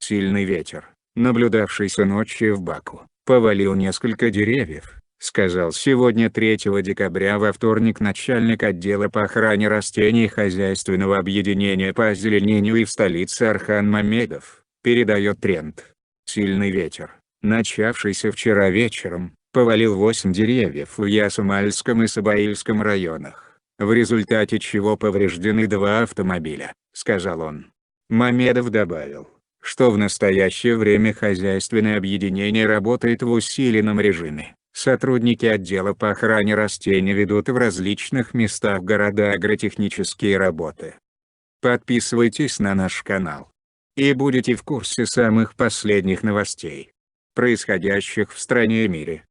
Сильный ветер, наблюдавшийся ночью в Баку, повалил несколько деревьев, сказал сегодня 3 декабря во вторник начальник отдела по охране растений хозяйственного объединения по озеленению в столице Архан Мамедов, передает Тренд. Сильный ветер, начавшийся вчера вечером, повалил 8 деревьев в Ясумальском и Сабаильском районах, в результате чего повреждены 2 автомобиля, сказал он. Мамедов добавил, что в настоящее время хозяйственное объединение работает в усиленном режиме. Сотрудники отдела по охране растений ведут в различных местах города агротехнические работы. Подписывайтесь на наш канал и будете в курсе самых последних новостей, происходящих в стране и мире.